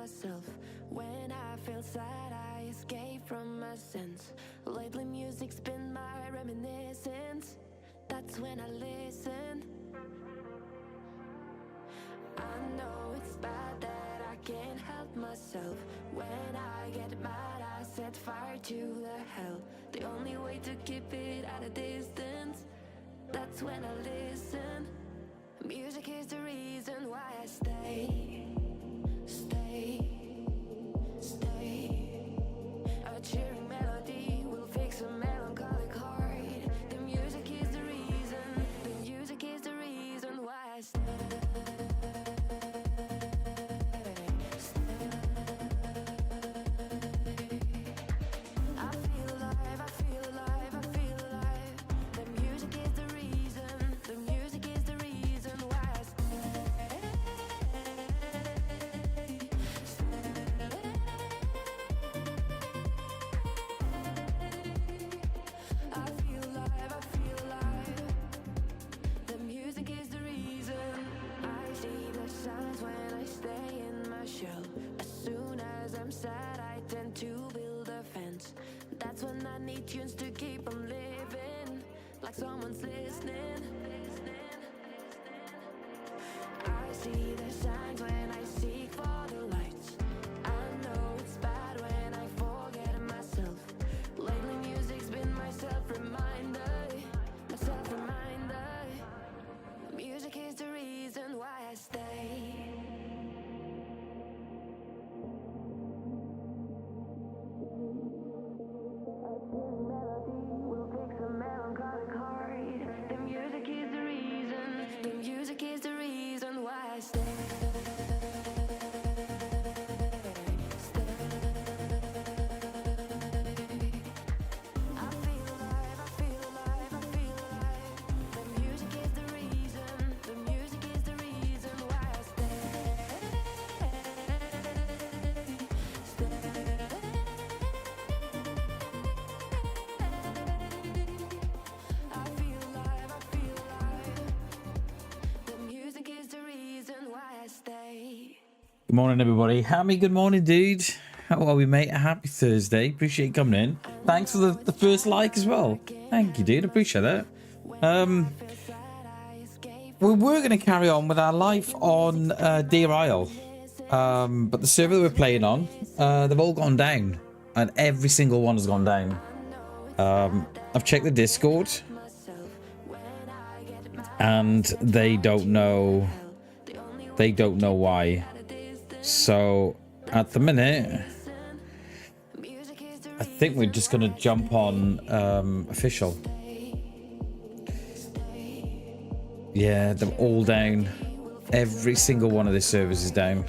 myself. When I feel sad, I escape from my sins. Lately music's been my reminiscence. That's when I listen. I know it's bad that I can't help myself. When I get mad, I set fire to the hell. The only way to keep it at a distance, that's when I listen. Music is the reason why I stay. A cheering melody will fix a melancholic heart. The music is the reason. The music is the reason why I stay. I feel alive, I feel alive, I feel alive. The music is the reason. The music is the reason why I stay. I feel alive, I feel alive. The music is the reason. I see the signs when I stay in my shell. As soon as I'm sad, I tend to build a fence. That's when I need tunes to keep on living, like someone's listening. I see the signs when I seek for the lights. I know it's bad when I forget myself. Lately music's been my self-reminder, my self-reminder. Music is the reason why I stay. Melody will fix a melancholic heart. The music is the reason. The music is the reason why I stay. I feel alive, I feel alive, I feel alive. The music is the reason. The music is the reason why I stay. I feel alive, I feel alive. The music is the reason why I stay. Good morning, everybody. Hammy, good morning, dude. How are we, mate? A happy Thursday. Appreciate you coming in. Thanks for the first like as well. Thank you, dude. Appreciate that. We were going to carry on with our life on Deer Isle. But the server that we're playing on, they've all gone down. And every single one has gone down. I've checked the Discord. And they don't know. They don't know why. So, at the minute, I think we're just going to jump on official. Yeah, they're all down. Every single one of the servers is down.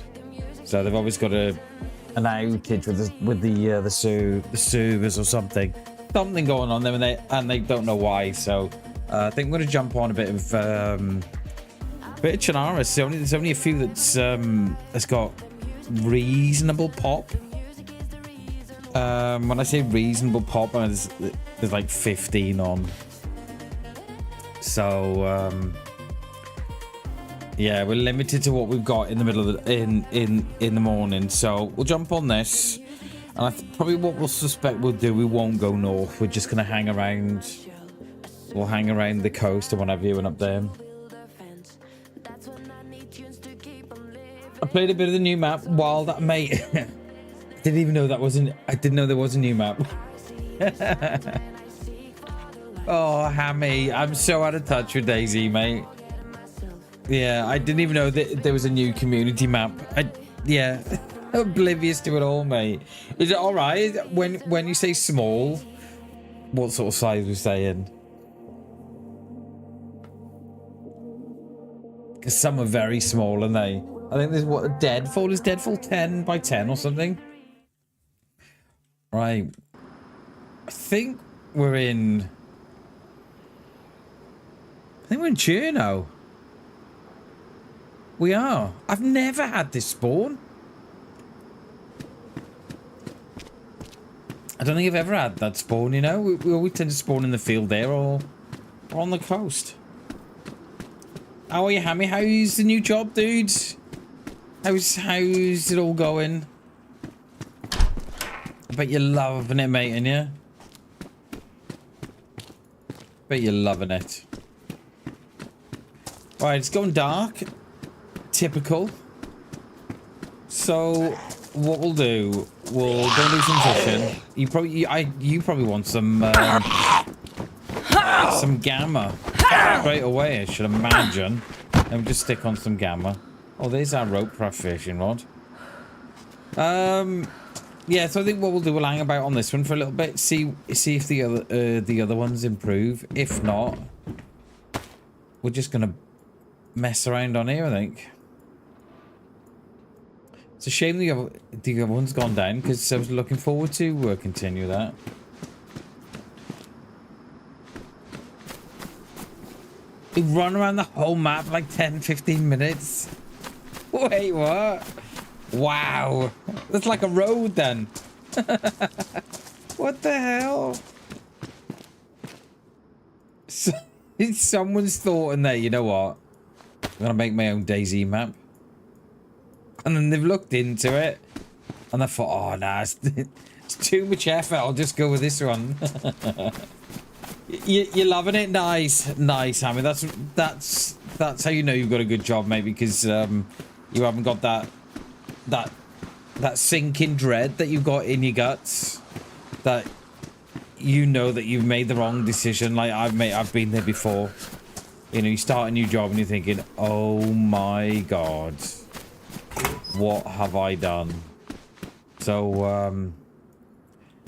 So they've always got an outage with the servers or something. Something going on there, and they don't know why. So I think we're going to jump on a bit of Chinaris. There's only a few that's got reasonable pop. When I say reasonable pop, there's like 15 on. So yeah, we're limited to what we've got in the middle of in the morning. So we'll jump on this, and probably what we'll suspect we'll do, we won't go north. We're just gonna hang around. We'll hang around the coast and what have you, and up there. I played a bit of the new map while that mate. Didn't even know that wasn't. I didn't know there was a new map. Oh, Hammy, I'm so out of touch with DayZ, mate. Yeah, I didn't even know that there was a new community map. Yeah, oblivious to it all, mate. Is it all right when you say small? What sort of size are we saying? Because some are very small, aren't they? I think there's what Deadfall is. Deadfall 10 by 10 or something. Right. I think we're in Cherno. We are. I've never had this spawn. I don't think I've ever had that spawn, you know? We always tend to spawn in the field there or on the coast. How are you, Hammy? How's the new job, dudes? How's it all going? I bet you're loving it, mate, ain't you? Bet you're loving it. Right, it's going dark. Typical. So what we'll do, we'll go do some fishing. You probably want some gamma straight away, I should imagine. And we'll just stick on some gamma. Oh, there's our rope for our fishing rod. Yeah, so I think what we'll do, we'll hang about on this one for a little bit, see if the other ones improve. If not, we're just gonna mess around on here, I think. It's a shame the other one's gone down, because I was looking forward to continue that. We run around the whole map like 10-15 minutes. Wait, what? Wow, that's like a road then. What the hell? So, someone's thought in there, you know what? I'm gonna make my own DayZ map. And then they've looked into it and they thought, oh nah, it's too much effort, I'll just go with this one. You're loving it? Nice, Hammy. That's how you know you've got a good job, mate, because you haven't got that sinking dread that you've got in your guts, that you know that you've made the wrong decision. Like I've been there before. You know, you start a new job and you're thinking, oh my god, what have I done? So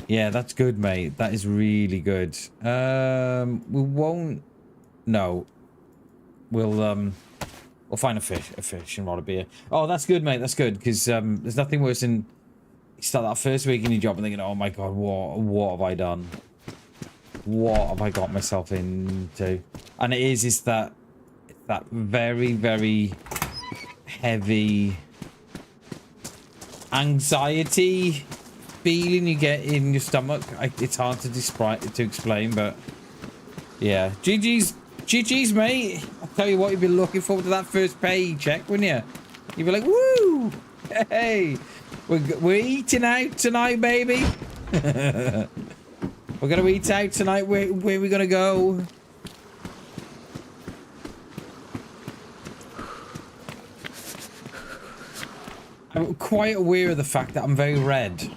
yeah, that's good, mate. That is really good. We won't, no, we'll find a fish and rod a beer. Oh, that's good, mate. That's good, because there's nothing worse than you start that first week in your job and thinking, oh my god, what have I done? What have I got myself into? And it is that very, very heavy anxiety feeling you get in your stomach. It's hard to explain, but yeah. GG's, mate. I'll tell you what, you'll be looking forward to that first paycheck, wouldn't you? You'll be like, woo! Hey, we're eating out tonight, baby. We're gonna eat out tonight. Where are we gonna go? I'm quite aware of the fact that I'm very red.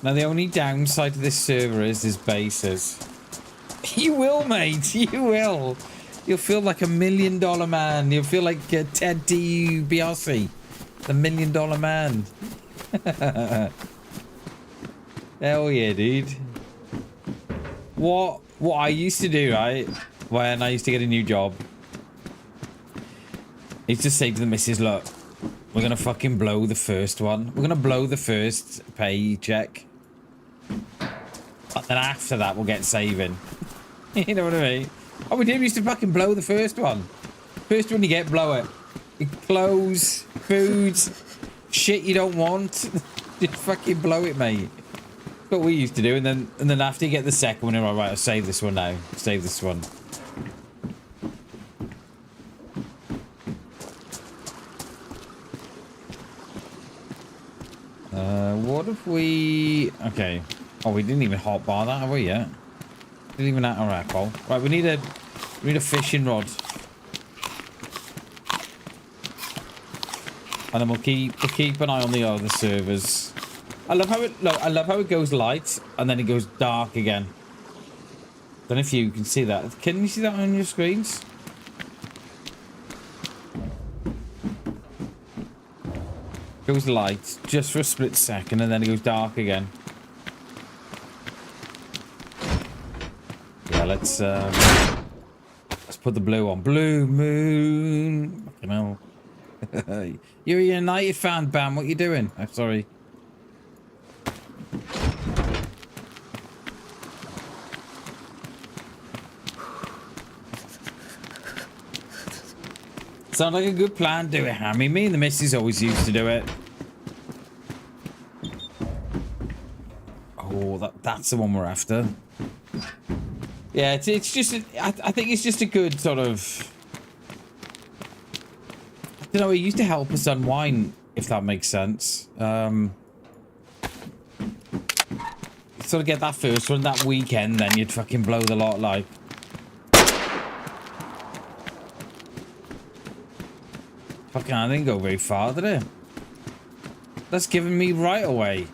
Now, the only downside to this server is there's bases. You will, mate. You will. You'll feel like $1 million man. You'll feel like Ted DiBiase, the $1 million man. Hell yeah, dude. What I used to do, right, when I used to get a new job, is to say to the missus, look, we're gonna fucking blow the first one. We're gonna blow the first paycheck. And then after that, we'll get saving. You know what I mean? Oh, we did. We used to fucking blow the first one. First one you get, blow it. Clothes, foods, shit you don't want. Just fucking blow it, mate. That's what we used to do. And then after you get the second one, you're like, right, I'll save this one now. Save this one. What if we... Okay. Oh, we didn't even hotbar that, have we yet? Didn't even at our apple. Right, we need a fishing rod. And then we'll keep an eye on the other servers. I love how it goes light and then it goes dark again. Don't know if you can see that. Can you see that on your screens? Goes light just for a split second and then it goes dark again. Yeah, let's put the blue on. Blue moon. Fucking hell. You're a United fan, Bam. What you doing? I'm sorry. Sounds like a good plan. Do it, Hammy. Me and the missus always used to do it. Oh, that's the one we're after. Yeah, it's just, I think it's just a good sort of, I don't know, it used to help us unwind, if that makes sense. Sort of get that first one that weekend, then you'd fucking blow the lot, like. Fucking, I didn't go very far, did it? That's giving me right away.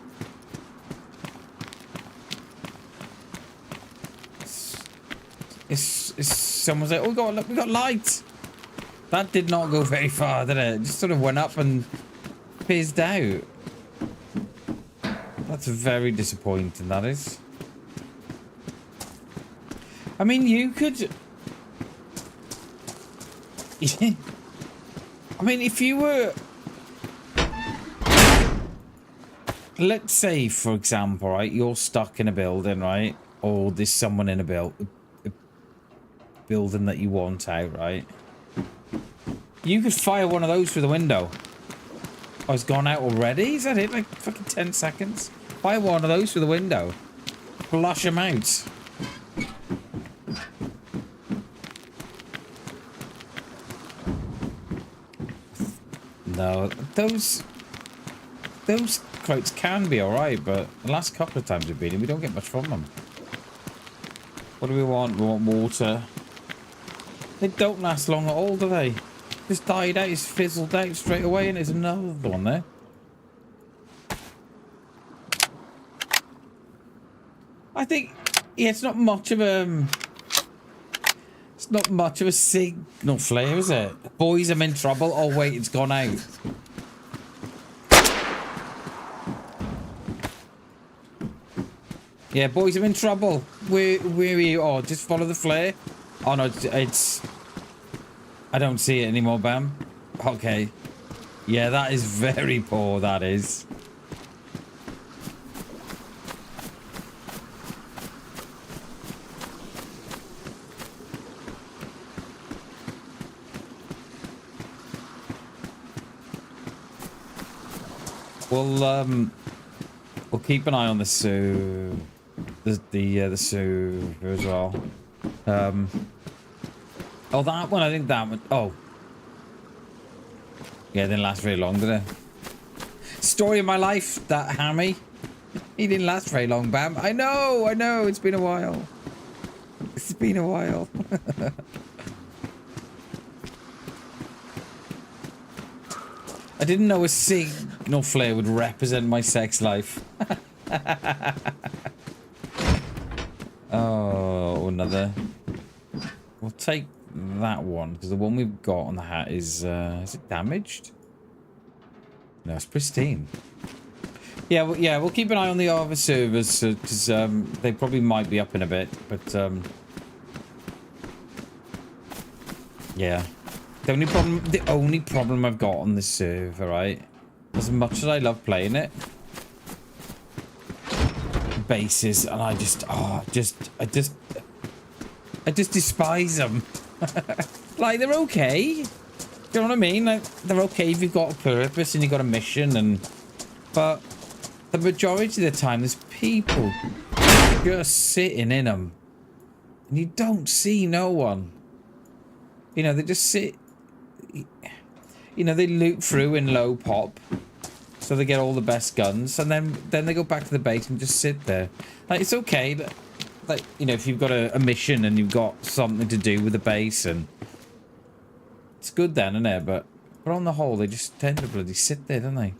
It's someone's like, oh god, look, we got light. That did not go very far, did it? It just sort of went up and fizzed out. That's very disappointing, that is. I mean, you could... I mean, if you were... Let's say, for example, right, you're stuck in a building, right? Or there's someone in a building that you want out, right? You could fire one of those through the window. Oh, it's gone out already? Is that it? Like fucking 10 seconds? Fire one of those through the window. Flush them out. No, those crates can be alright, but the last couple of times we've been in, we don't get much from them. What do we want? We want water. They don't last long at all, do they? Just died out, it's fizzled out straight away, and there's another one there. I think, yeah, it's not much of a... It's not much of a signal flare, is it? Boys, I'm in trouble. Oh, wait, it's gone out. Yeah, boys, I'm in trouble. Where are you? Oh, just follow the flare. Oh, no, it's... I don't see it anymore, Bam. Okay. Yeah, that is very poor, that is. We'll keep an eye on the sewer, the sewer as well. Oh, that one, I think that one. Oh, yeah, it didn't last very long, did it? Story of my life, that hammy. He didn't last very long, Bam. I know, it's been a while. It's been a while. I didn't know a signal flare would represent my sex life. Oh, another. We'll take that one, because the one we've got on the hat is it damaged? No, it's pristine. Yeah, we'll keep an eye on the other servers, because they probably might be up in a bit, but yeah. The only problem I've got on this server, right? As much as I love playing it, bases, and I just despise them. Like, they're okay. Do you know what I mean? Like, they're okay if you've got a purpose and you've got a mission, but the majority of the time, there's people just sitting in them, and you don't see no one. You know, they just sit. You know, they loot through in low pop, so they get all the best guns, and then they go back to the base and just sit there. Like, it's okay, but like, you know, if you've got a mission and you've got something to do with the base, and it's good then, isn't it? But on the whole, they just tend to bloody sit there, don't they?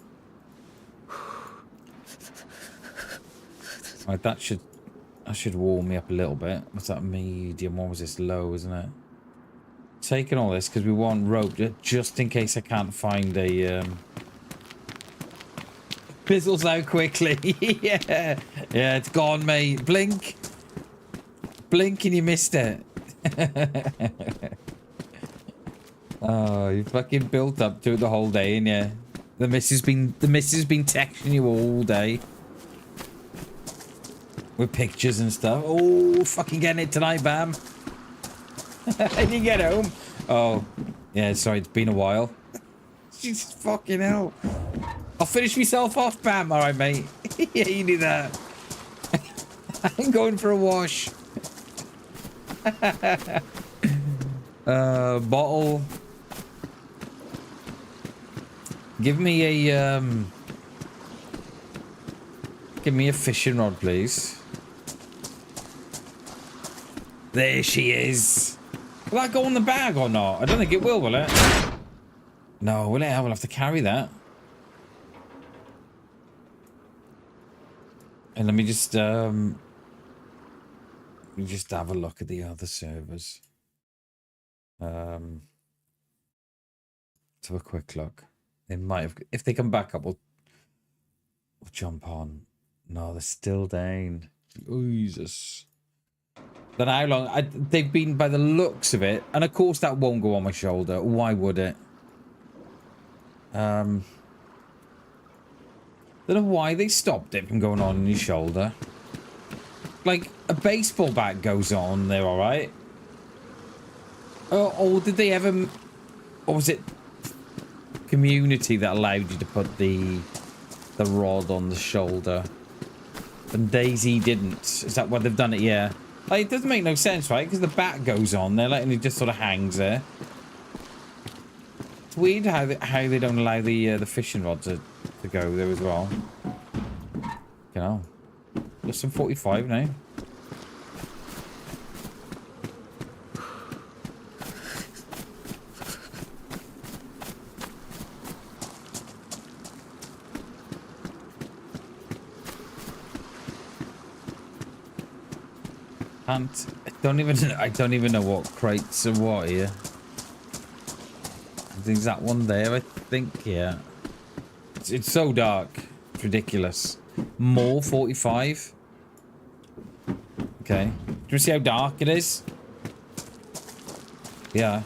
Right, that should warm me up a little bit. What's that, medium? What was this? Low, isn't it? Taking all this because we want rope just in case I can't find a fizzles out quickly. Yeah, it's gone, mate. Blink and you missed it. Oh, you fucking built up to it the whole day, and yeah, the missus been texting you all day with pictures and stuff. Oh, fucking getting it tonight, Bam. Did you get home? Oh, yeah, sorry, it's been a while. Jesus fucking hell. I'll finish myself off, Bam. All right, mate. Yeah, you do that. I'm going for a wash. Bottle. Give me a fishing rod, please. There she is. Will that go on the bag or not? I don't think it will it? No, will it? I will have to carry that. And let me just have a look at the other servers. Let's have a quick look. They might have, if they come back up, we'll jump on. No, they're still down. Jesus. Then how long? They've been by the looks of it, and of course that won't go on my shoulder. Why would it? Don't know why they stopped it from going on your shoulder. Like a baseball bat goes on there, all right. Or did they ever? Or was it community that allowed you to put the rod on the shoulder? And DayZ didn't. Is that why they've done it? Yeah. Like, it doesn't make no sense, right? Because the bat goes on there, like, and it just sort of hangs there. It's weird how they don't allow the fishing rod to go there as well. You know, less than 45 now. I don't even know what crates are what here. Is that one there? I think, yeah. It's so dark. It's ridiculous. More 45. Okay. Do you see how dark it is? Yeah.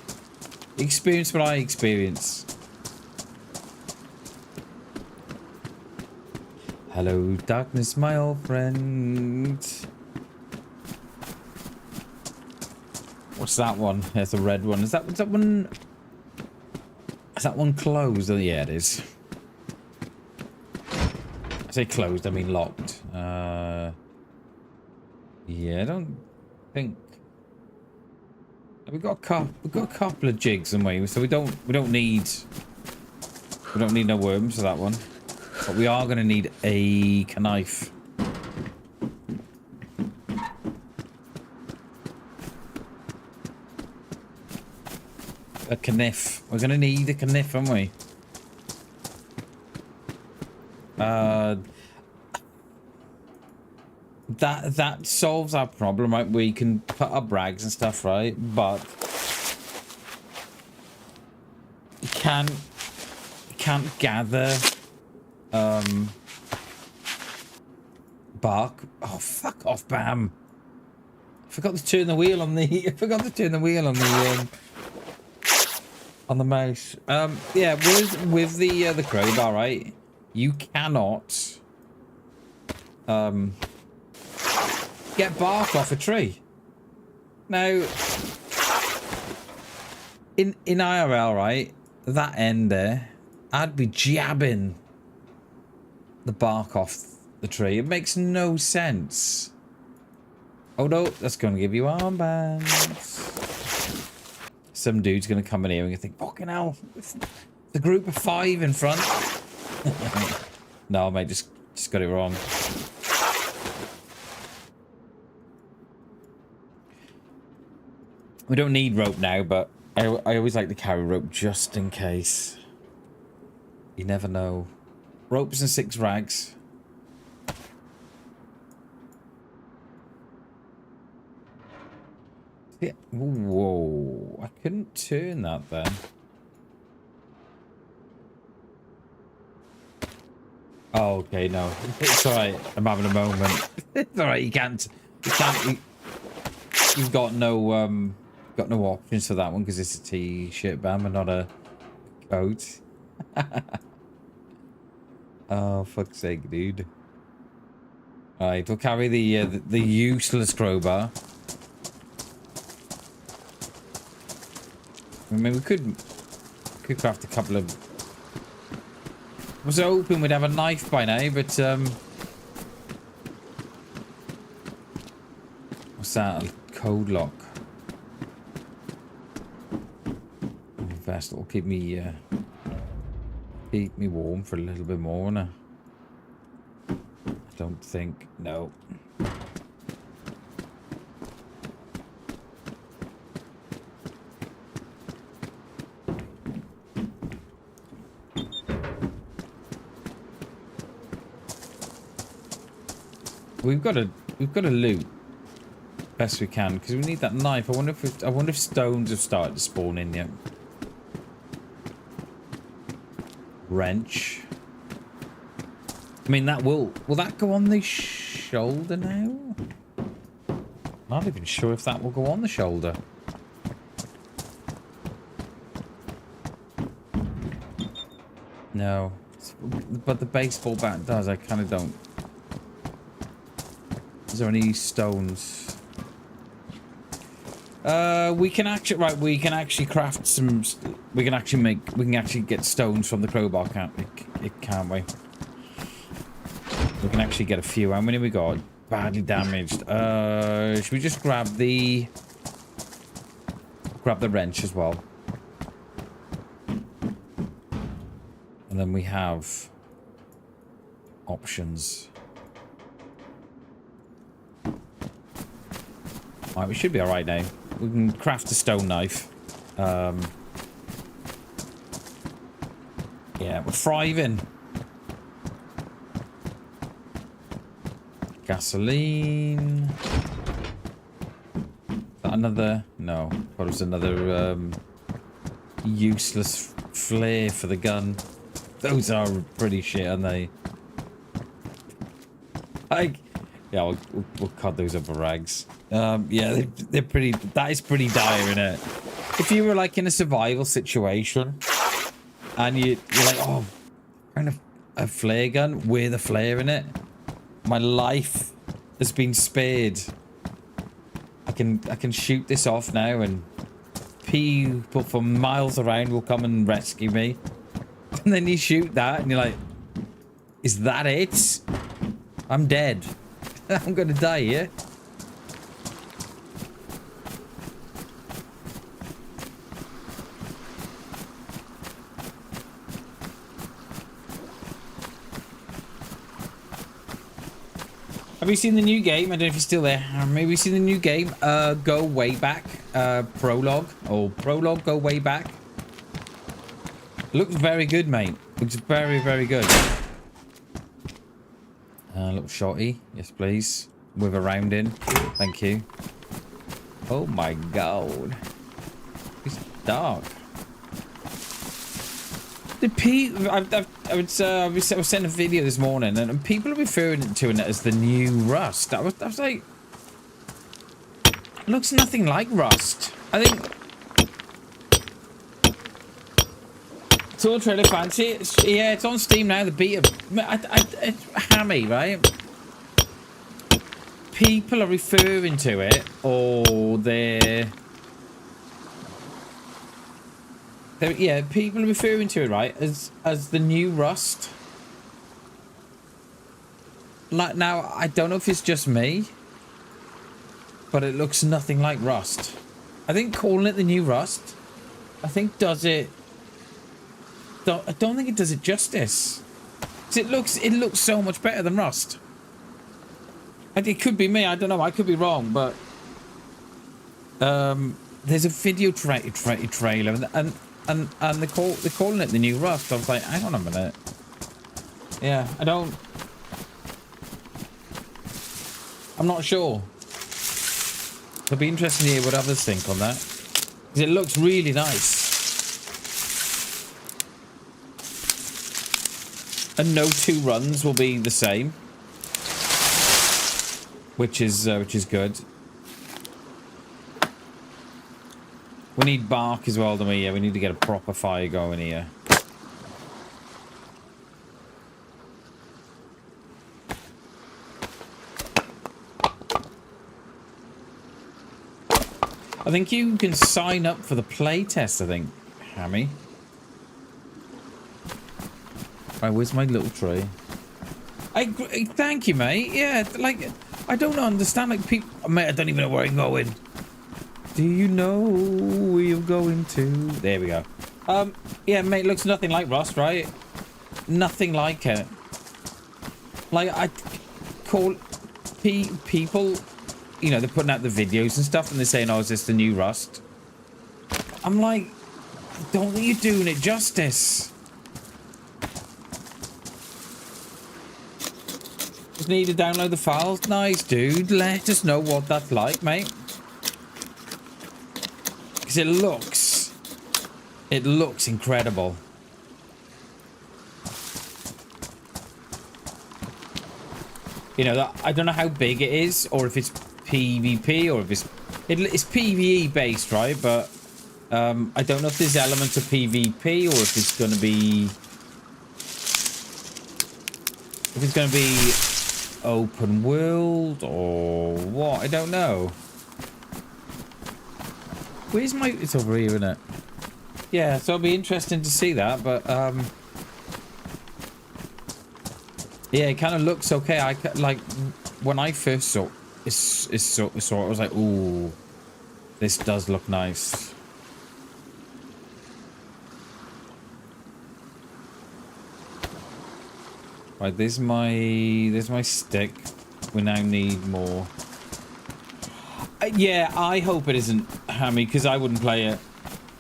Experience what I experience. Hello, darkness, my old friend. What's that one? There's a red one. Is that one? Is that one closed? Oh, yeah, it is. I say closed, I mean locked. Yeah, I don't think we've got a couple of jigs and we, so we don't need no worms for that one, but we are going to need a knife. A knife. We're gonna need a knife, aren't we? That solves our problem, right? We can put up rags and stuff, right? But you can't gather bark. Oh, fuck off, Bam! I forgot to turn the wheel on the. I forgot to turn the wheel on the. On the mouse. Yeah, with the crowbar, right? You cannot get bark off a tree. Now in IRL, right? That end there, I'd be jabbing the bark off the tree. It makes no sense. Oh no, that's gonna give you armbands. Some dude's gonna come in here and you think, fucking hell, it's the group of 5 in front. No, mate, just got it wrong. We don't need rope now, but I always like to carry rope just in case. You never know. Ropes and 6 rags. Yeah. Whoa, I couldn't turn that then. Oh, okay, no. It's alright. I'm having a moment. It's alright, you've got no options for that one because it's a t-shirt, Bam, and not a coat. Oh, fuck's sake, dude. Alright, we'll carry the useless crowbar. I mean, we could craft a couple of. I was hoping we'd have a knife by now, but what's that? A code lock. vest will keep me warm for a little bit more now. I don't think. No. We've got to loot best we can because we need that knife. I wonder if stones have started to spawn in yet. Wrench. I mean, that will that go on the shoulder now? Not even sure if that will go on the shoulder. No, but the baseball bat does. I kind of don't. Is there any stones? We can actually craft some. We can actually get stones from the crowbar, can't we? We can actually get a few. How many we got? Badly damaged. Should we just grab the wrench as well? And then we have options. Alright, we should be alright now. We can craft a stone knife. Yeah, we're thriving. Gasoline. Is that another? No. What was another useless flare for the gun? Those are pretty shit, aren't they? Yeah, we'll cut those up for rags. Yeah, they're pretty. That is pretty dire, isn't it? If you were like in a survival situation, and you're like, oh, kind of a flare gun with a flare in it. My life has been spared. I can shoot this off now, and people from miles around will come and rescue me. And then you shoot that, and you're like, is that it? I'm dead. I'm gonna die here. Have you seen the new game? I don't know if you're still there. Maybe you've seen the new game. Go way back. Prologue. Or Prologue, go way back. Looks very good, mate. Looks very, very good. Little shotty. Yes, please. With a round in. Thank you. Oh my god. It's dark. I was sent a video this morning, and people are referring to it as the new Rust. I was like, it looks nothing like Rust. I think it's all trailer fancy. Yeah, it's on Steam now. The beta, it's hammy, right? People are referring to it, or yeah, people are referring to it, right, as the new Rust. Like, now, I don't know if it's just me, but it looks nothing like Rust. I think calling it the new Rust, I think does it. I don't think it does it justice. 'Cause it looks so much better than Rust. And it could be me. I don't know. I could be wrong, but there's a video trailer, and they're calling it the new Rust. I was like, hang on a minute. Yeah, I'm not sure. It'll be interesting to hear what others think on that. Because it looks really nice. And no two runs will be the same. Which is good. We need bark as well, don't we? Yeah, we need to get a proper fire going here. I think you can sign up for the playtest, I think, Hammy. Right, where's my little tray? Thank you, mate. Yeah, like, I don't understand, like, people... Mate, I don't even know where I'm going. Do you know where you're going to? There we go. Yeah, mate, looks nothing like Rust, right? Nothing like it. Like, I call people, you know, they're putting out the videos and stuff, and they're saying, oh, is this the new Rust? I'm like, I don't think you're doing it justice. Just need to download the files. Nice, dude. Let us know what that's like, mate. Because it looks incredible. You know, that I don't know how big it is, or if it's PvP, or if it's PvE based, right? But I don't know if there's elements of PvP, or if it's going to be open world or what. I don't know. Where's my... It's over here, isn't it? Yeah, so it'll be interesting to see that, but yeah, it kind of looks okay. I like when I first saw it, I was like, ooh, this does look nice. Right, there's my stick. We now need more. Yeah, I hope it isn't Hammy, because I wouldn't play it.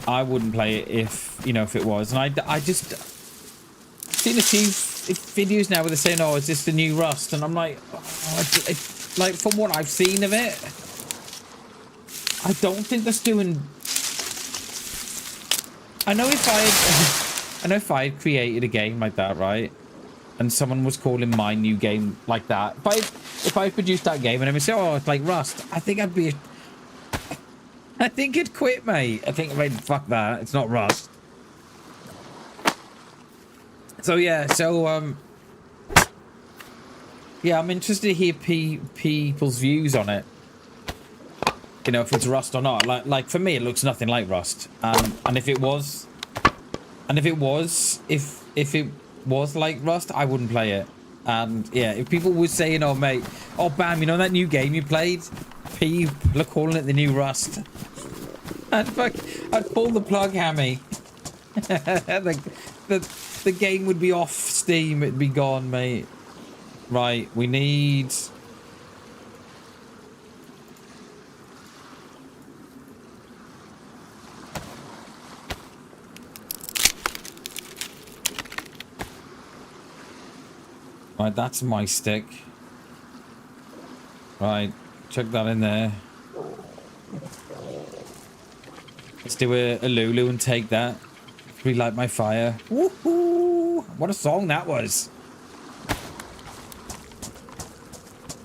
I wouldn't play it if, you know, if it was. And I just seen a few videos now where they're saying, oh, is this the new Rust? And I'm like, oh, like, from what I've seen of it, I don't think that's doing... I know if I had created a game like that, right? And someone was calling my new game like that. If I produced that game and I would say, oh, it's like Rust, I think I'd be... I think I'd quit, mate. I think, right, fuck that. It's not Rust. So, yeah, yeah, I'm interested to hear people's views on it. You know, if it's Rust or not. Like for me, it looks nothing like Rust. And if it was like Rust, I wouldn't play it. And yeah, if people were saying, oh mate, oh bam, you know that new game you played? People are calling it the new Rust. I'd pull the plug, Hammy. the game would be off Steam, it'd be gone, mate. Right, we need... Right, that's my stick. Right, chuck that in there. Let's do a Lulu and take that. Relight my fire. Woohoo! What a song that was.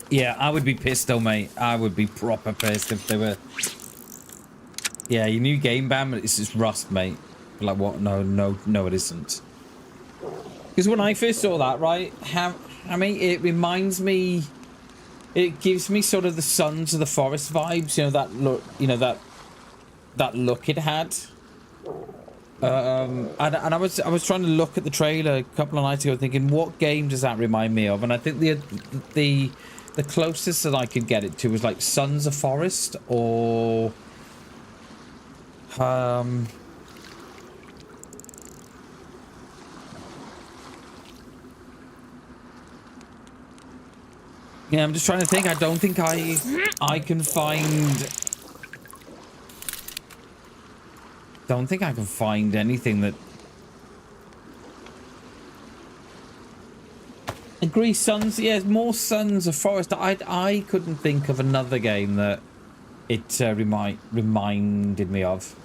Yeah, I would be pissed though, mate. I would be proper pissed if they were... Yeah, your new game ban, it's just Rust, mate. Like, what? No, it isn't. Because when I first saw that, right, I mean, it reminds me, it gives me sort of the Sons of the Forest vibes, you know, that look, you know, that look it had. And I was trying to look at the trailer a couple of nights ago, thinking, what game does that remind me of? And I think the closest that I could get it to was like Sons of Forest or yeah, I'm just trying to think. I don't think I can find... Don't think I can find anything that... Agree, Sons... Yeah, more Sons of Forest. I couldn't think of another game that it reminded me of.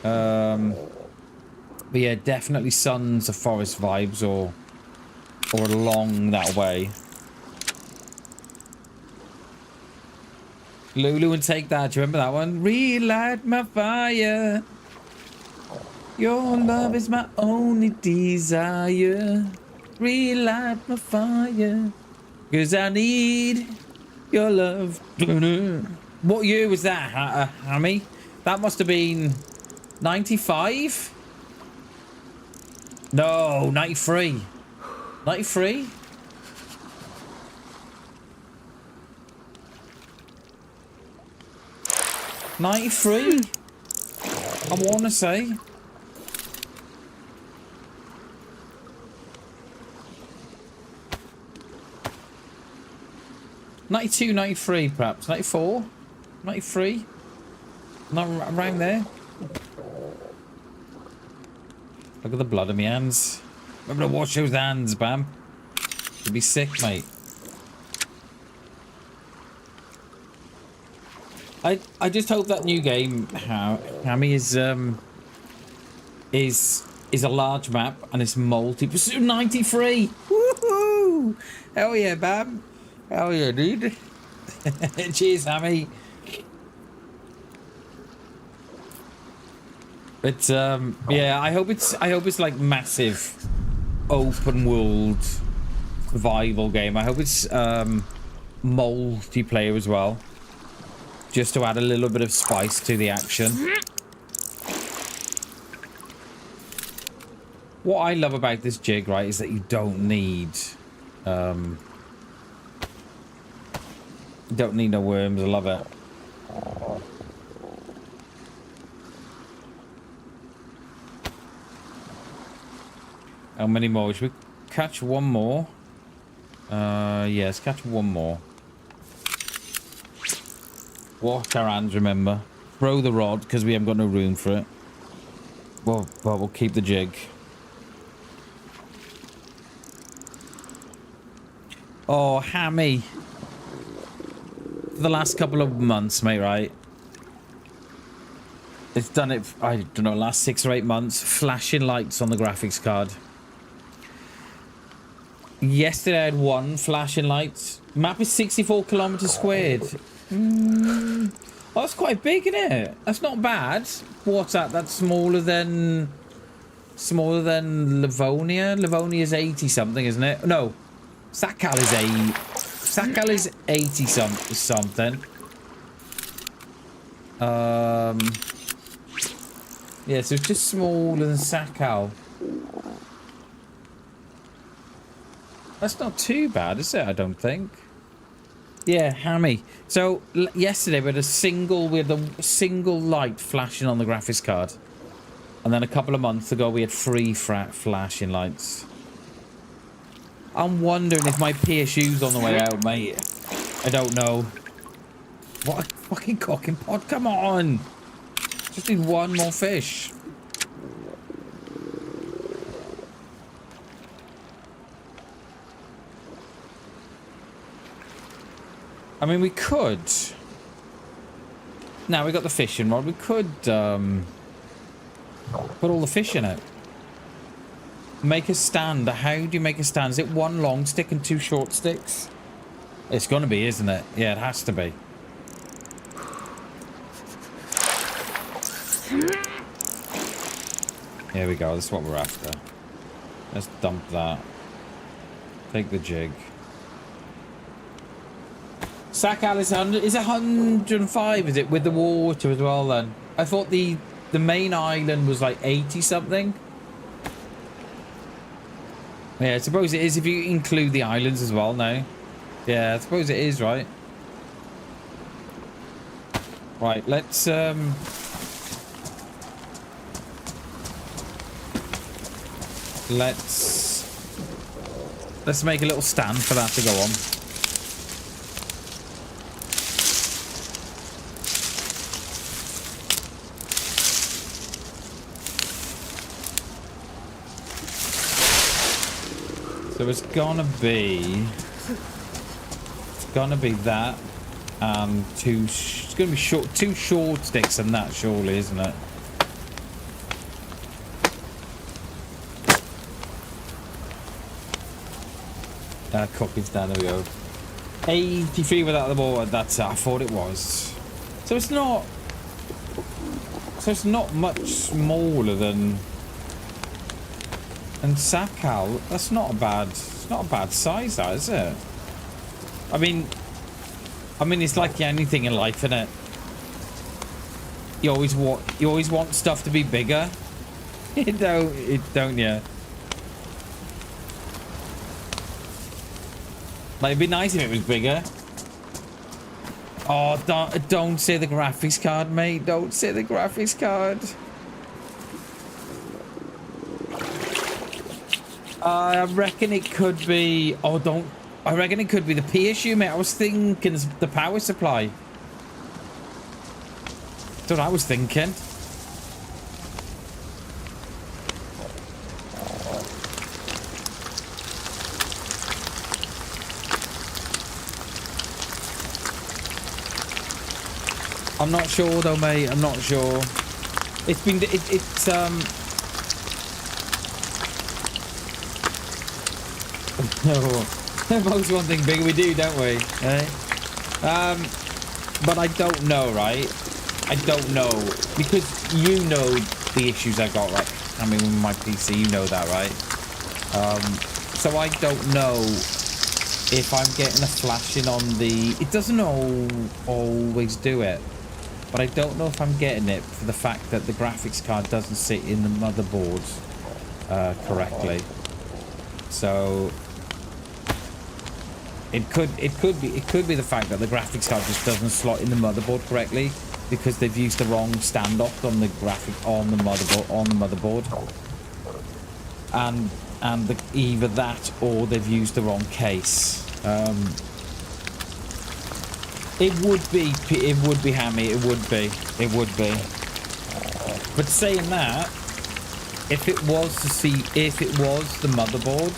But yeah, definitely Sons of Forest vibes or along that way. Lulu and Take That. Do you remember that one? Relight my fire. Your love is my only desire. Relight my fire. 'Cause I need your love. What year was that, Hammy? That must have been 95? No, 93. 93? I want to say. 92, 93 perhaps. 94? 93? Not around there. Look at the blood in my hands. Remember to wash those hands, Bam. You'd be sick, mate. I just hope that new game, Hammy, is a large map and it's multi. 93. Woohoo! Hell yeah, Bam. Hell yeah, dude. Cheers, Hammy. But yeah, I hope it's like massive open world survival game. I hope it's multiplayer as well, just to add a little bit of spice to the action. What I love about this jig, right, is that you don't need no worms. I love it. How many more? Should we catch one more? Yeah, let's catch one more. Wash our hands, remember. Throw the rod, because we haven't got no room for it. Well, we'll keep the jig. Oh, Hammy. For the last couple of months, mate, right? It's done it, I don't know, last 6 or 8 months. Flashing lights on the graphics card. Yesterday I had 1 flashing lights. Map is 64 kilometers squared. Oh, that's quite big, isn't it? That's not bad. What's that? That's smaller than Livonia. Livonia is 80 something, isn't it? No, Sakal is 80 something. Yeah, so it's just smaller than Sakal. That's not too bad, is it? I don't think. Yeah, Hammy. So yesterday we had a single light flashing on the graphics card, and then a couple of months ago we had 3 flashing lights. I'm wondering if my PSU's on the way out, mate. I don't know. What a fucking cocking pod! Come on, just need 1 more fish. I mean, we could. Now we got the fishing rod. We could put all the fish in it. Make a stand. How do you make a stand? Is it 1 long stick and 2 short sticks? It's gonna be, isn't it? Yeah, it has to be. Here we go. This is what we're after. Let's dump that. Take the jig. Sakal is 100. Is it 105? Is it with the water as well? Then I thought the main island was like 80 something. Yeah, I suppose it is if you include the islands as well now. Yeah, I suppose it is, right? Right, let's make a little stand for that to go on. So it's gonna be that, it's gonna be 2 short sticks and that, surely, isn't it? Cooking's down, there we go. 83 without the water, that's it. I thought it was. So it's not much smaller than Sakal. That's not a bad, it's not a bad size, that, is it? I mean it's like anything in life, isn't it? You always want stuff to be bigger. Don't you? Like, it'd be nice if it was bigger. Oh, don't say the graphics card, mate. Don't say the graphics card. I reckon it could be... Oh, don't I reckon it could be the PSU, mate. I was thinking the power supply. That's what I was thinking. I'm not sure though, mate. I'm not sure. It's been it's no, most one thing big we do, don't we? Eh? But I don't know, right? I don't know because you know the issues I got, right? I mean, with my PC, you know that, right? So I don't know if I'm getting a flashing on the. It doesn't always do it. But I don't know if I'm getting it for the fact that the graphics card doesn't sit in the motherboard correctly. So it could be the fact that the graphics card just doesn't slot in the motherboard correctly because they've used the wrong standoff on the motherboard, and either that or they've used the wrong case. It would be Hammy. It would be. But saying that, if it was the motherboard,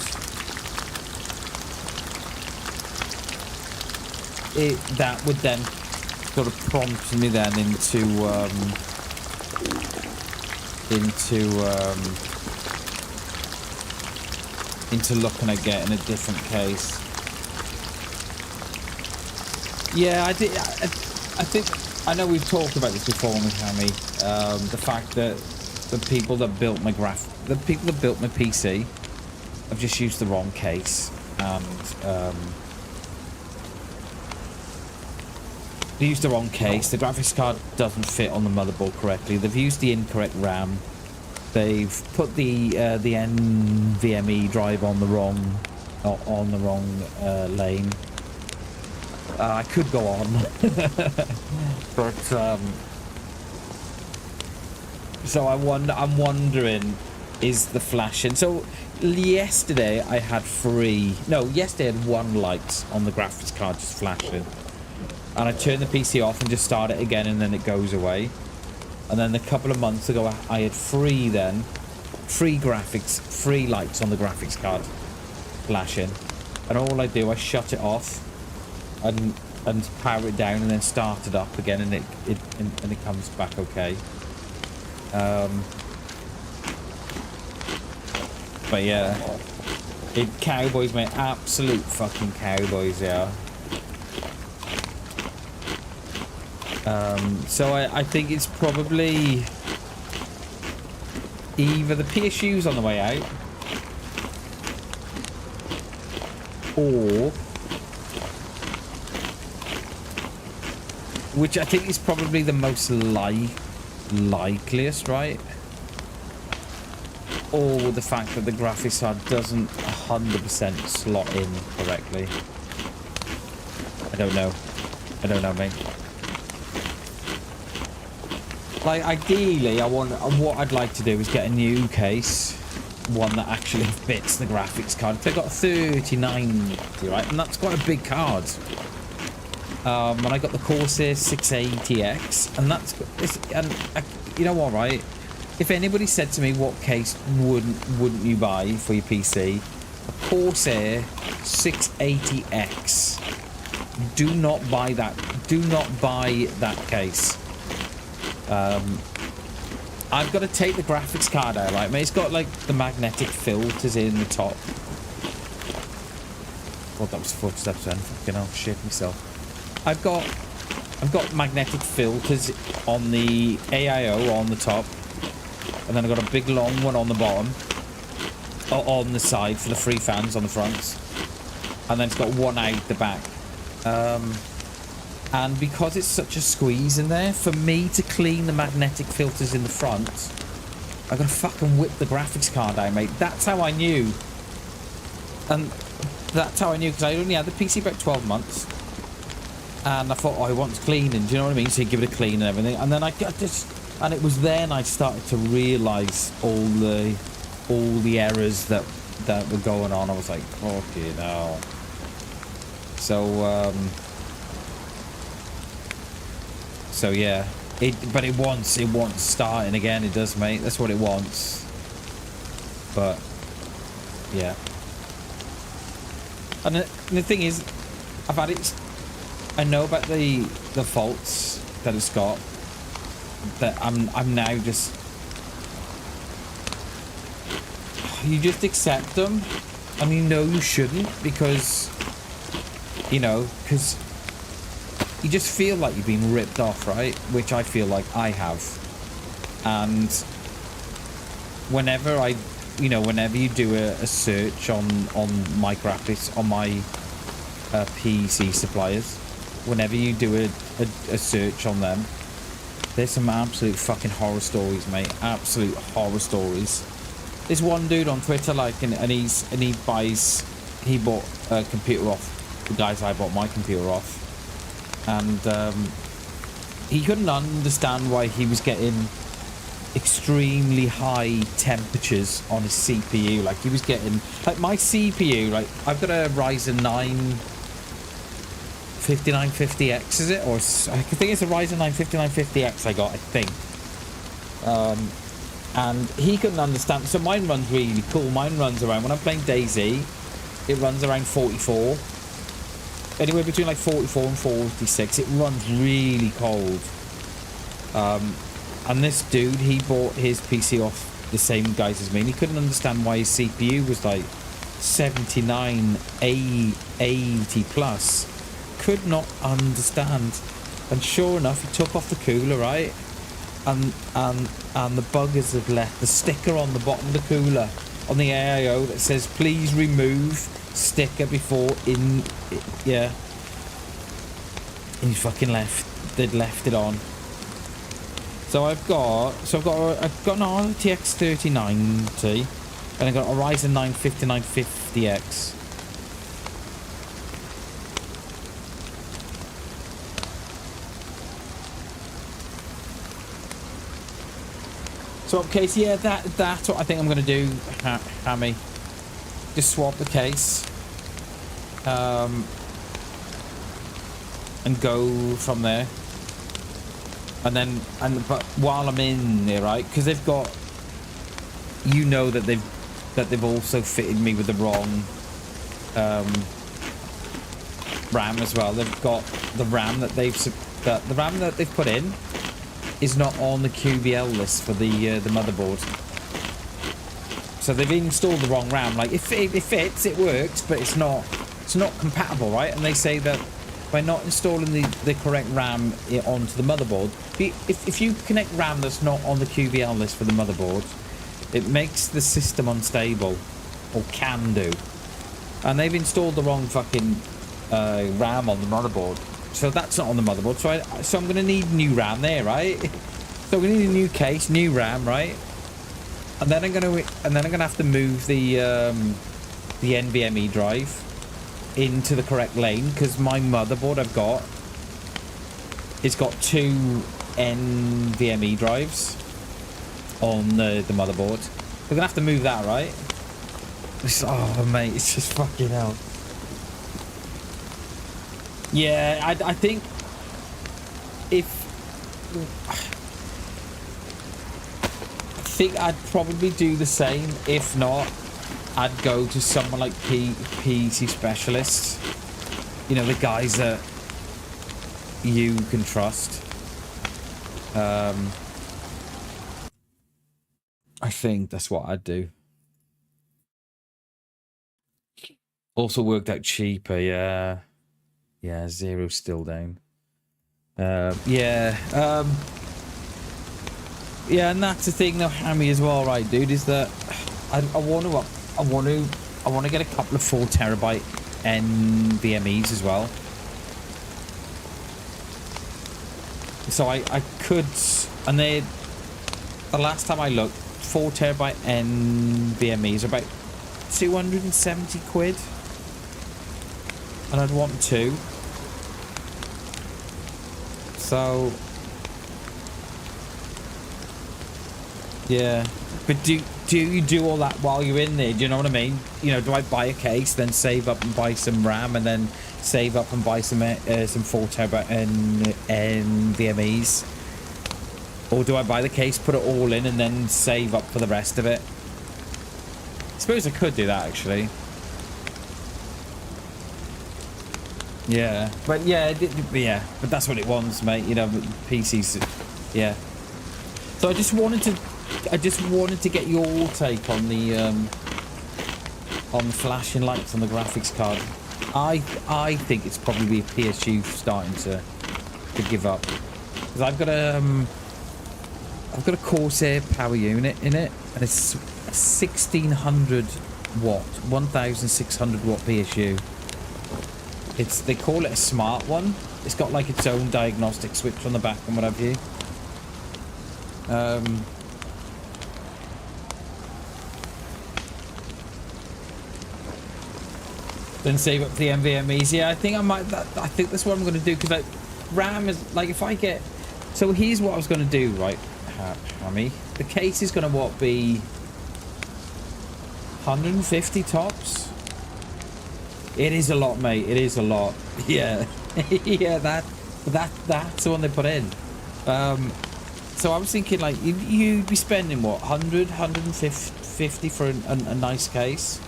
that would then sort of prompt me then into looking at getting a different case. Yeah, I think I know we've talked about this before with Hammy. The fact that the people that built my PC have just used the wrong case, and they used the wrong case. The graphics card doesn't fit on the motherboard correctly. They've used the incorrect RAM. They've put the NVMe drive on the wrong lane. I could go on, but so I'm wondering, is the flashing? So yesterday I had yesterday I had one light on the graphics card just flashing, and I turned the PC off and just start it again, and then it goes away. And then a couple of months ago I had three lights on the graphics card flashing, and all I do, I shut it off and power it down and then start it up again, and it comes back okay. But yeah, cowboys, mate, absolute fucking cowboys, yeah. So I think it's probably either the PSU's on the way out, or, which I think is probably the most likeliest, right? Or the fact that the graphics card doesn't 100% slot in correctly. I don't know, mate. Like, ideally, what I'd like to do is get a new case, one that actually fits the graphics card. They've got 3090, right? And that's quite a big card. And I got the Corsair 680X, and you know what, right? If anybody said to me, what case wouldn't you buy for your PC? A Corsair 680X. Do not buy that. Do not buy that case. I've got to take the graphics card out, right, mate? It's got like the magnetic filters in the top. Oh, that was footsteps then. Fucking hell, shit myself. I've got magnetic filters on the AIO on the top, and then I've got a big long one on the bottom, on the side for the free fans on the front, and then it's got one out the back. And because it's such a squeeze in there, for me to clean the magnetic filters in the front, I've got to fucking whip the graphics card out, mate. That's how I knew. And that's how I knew, because I only had the PC about 12 months. And I thought, oh, I want cleaning, do you know what I mean? So you give it a clean and everything. And then and it was then I started to realise all the errors that were going on. I was like, fucking hell. So so yeah, but it wants starting again. It does, mate. That's what it wants. But yeah, and the thing is, I've had it. I know about the faults that it's got. That I'm now just, you just accept them, and you know you shouldn't, because you just feel like you've been ripped off, right? Which I feel like I have. And whenever whenever you do a search on my graphics, on my PC suppliers, whenever you do a search on them, there's some absolute fucking horror stories, mate. Absolute horror stories. There's one dude on Twitter, like, and he bought a computer off the guys I bought my computer off, and he couldn't understand why he was getting extremely high temperatures on his CPU. Like, he was getting, like, my CPU, like, I've got a Ryzen 9 5950X, is it? Or I think it's a Ryzen 9 5950X I got, I think. And he couldn't understand. So mine runs really cool. Mine runs around, when I'm playing DayZ, it runs around 44. Anywhere between like 44 and 46. It runs really cold. And this dude, he bought his PC off the same guys as me, and he couldn't understand why his CPU was like 79, 80 plus. Could not understand. And sure enough, he took off the cooler, right? And the buggers had left the sticker on the bottom of the cooler on the AIO that says please remove sticker before yeah. And he fucking left. They'd left it on. So I've got an RTX 3090 and I've got a Ryzen 9 5950X. Swap case, yeah, that's what I think I'm going to do, Hammy. Just swap the case. And go from there. But while I'm in there, right, because they've got, that they've also fitted me with the wrong RAM as well. They've got the RAM that they've put in is not on the QBL list for the motherboard. So they've installed the wrong RAM. Like, it fits, it works, but it's not compatible, right? And they say that by not installing the correct RAM onto the motherboard, if you connect RAM that's not on the QBL list for the motherboard, it makes the system unstable, or can do. And they've installed the wrong fucking RAM on the motherboard. So that's not on the motherboard. So I'm going to need new RAM there, right? So we need a new case, new RAM, right? And then I'm going to have to move the NVMe drive into the correct lane, because my motherboard I've got, it's got 2 NVMe drives on the motherboard. We're going to have to move that, right? Oh, mate, it's just fucking hell. Yeah, I think I'd probably do the same. If not, I'd go to someone like PC specialists. You know, the guys that you can trust. I think that's what I'd do. Also worked out cheaper, yeah. Yeah, Zero's still down. Yeah, and that's the thing though, Hammy, as well, right, dude, is that I want to get a couple of 4 terabyte NVMEs as well. So I could, and the last time I looked, 4 terabyte NVMEs are about 270 quid. And I'd want 2. So yeah, but do you do all that while you're in there? Do you know what I mean? You know, do I buy a case, then save up and buy some RAM, and then save up and buy some 4 terabyte NVMEs, or do I buy the case, put it all in, and then save up for the rest of it? I suppose I could do that actually. Yeah, but yeah, but that's what it wants, mate. You know, PCs. Yeah. So I just wanted to get your take on the flashing lights on the graphics card. I think it's probably PSU starting to give up, because I've got a Corsair power unit in it, and it's a 1600 watt, 1600 watt PSU. They call it a smart one. It's got like its own diagnostic switch on the back and what have you. Then save up the NVMEs. Yeah, I think I think that's what I'm going to do, because like RAM is like, if I get. So here's what I was going to do, right, Hammy. The case is going to be 150 tops. It is a lot, mate. It is a lot. Yeah. Yeah, that's the one they put in. So I was thinking, like, you'd be spending, what, 100, 150 for a nice case?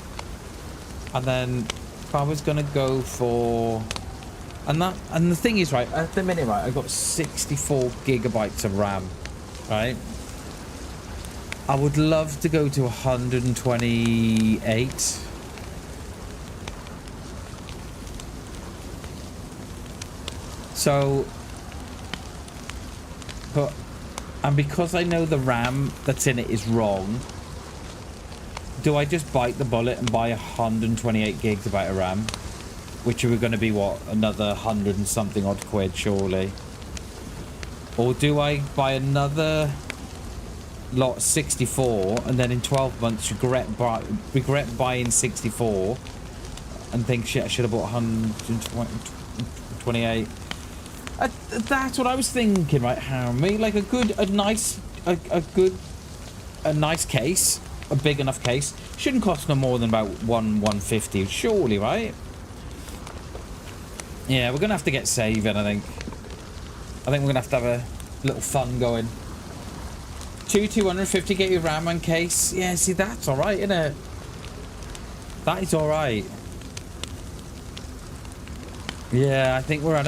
And then if I was going to go for... And the thing is, right, at the minute, right, I've got 64 gigabytes of RAM, right? I would love to go to 128. So, and because I know the RAM that's in it is wrong, do I just bite the bullet and buy 128 gigabyte of RAM, which are going to be, what, another 100 and something odd quid, surely? Or do I buy another lot 64 and then in 12 months regret buying 64 and think, shit, I should have bought 128? That's what I was thinking, right, Harry? Like a nice case, a big enough case, shouldn't cost no more than about 150, surely, right? Yeah, we're gonna have to get saving, I think. We're gonna have a little fun going. 250 get your RAM and case. Yeah, see, that's all right, isn't it? That is all right. Yeah, I think we're at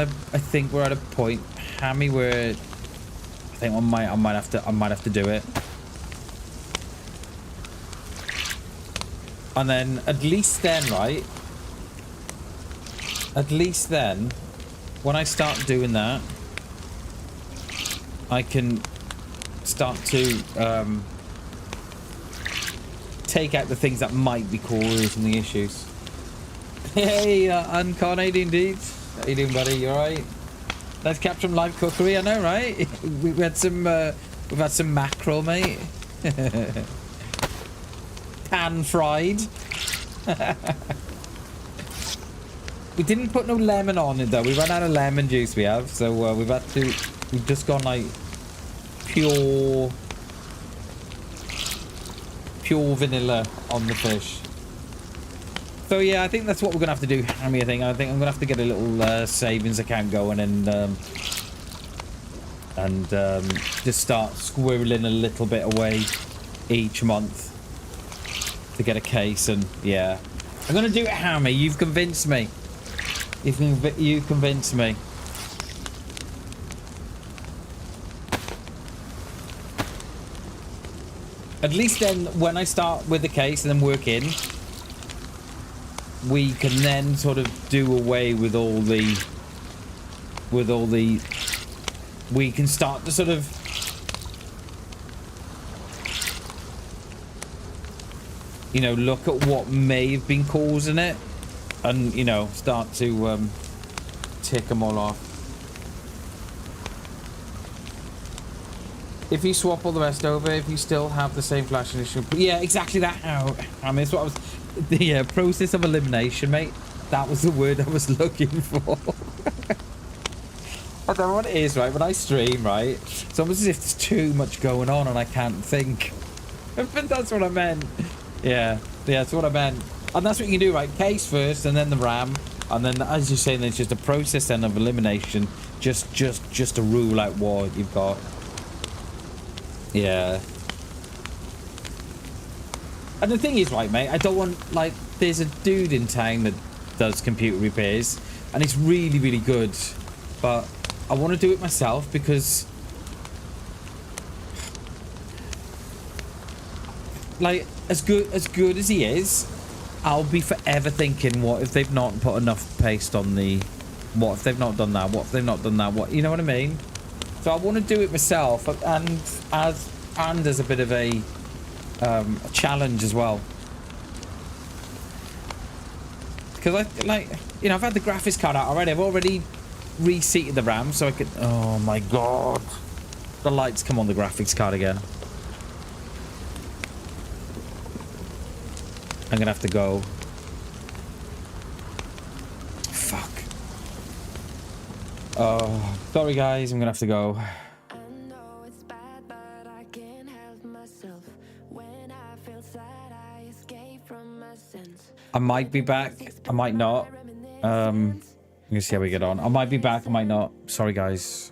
a point, Hammy, where I think I might have to do it. And then at least then, right? At least then, when I start doing that, I can start to take out the things that might be causing the issues. Hey, Uncarnated indeed. How you doing, buddy? You alright? Let's capture some live cookery, I know, right? we've had some mackerel, mate. Pan fried. We didn't put no lemon on it though. We ran out of lemon juice, we have, so we've just gone like pure vanilla on the fish. So yeah, I think that's what we're gonna have to do, Hammy. I think I'm gonna have to get a little savings account going and just start squirreling a little bit away each month to get a case. And yeah, I'm gonna do it, Hammy. You've convinced me. You convinced me. At least then, when I start with the case and then work in, we can then sort of do away with all the we can start to sort of look at what may have been causing it and start to tick them all off. If you swap all the rest over, if you still have the same flashing issue, yeah, exactly that. I mean, it's what I was. The process of elimination, mate. That was the word I was looking for. I don't know what it is, right? When I stream, right, it's almost as if there's too much going on and I can't think. But that's what I meant. Yeah, that's what I meant. And that's what you can do, right? Case first and then the RAM. And then, as you're saying, there's just a process then of elimination, just to rule out what you've got. Yeah. And the thing is, right, mate, I don't want, like, there's a dude in town that does computer repairs, and it's really, really good. But I want to do it myself because, like, as good as he is, I'll be forever thinking, what if they've not put enough paste on the, what if they've not done that, what if they've not done that, what, you know what I mean? So I want to do it myself, and as a bit of a challenge as well, because I, like, you know, I've had the graphics card out already. I've already reseated the RAM so I could, oh my god, the lights come on the graphics card again. I'm gonna have to go. Fuck. Oh, sorry guys, I'm gonna have to go. I know it's bad, but I can't help myself. When I feel sad, I escape from my sense. I might be back. I might not. I'm gonna see how we get on. I might be back. I might not. Sorry guys.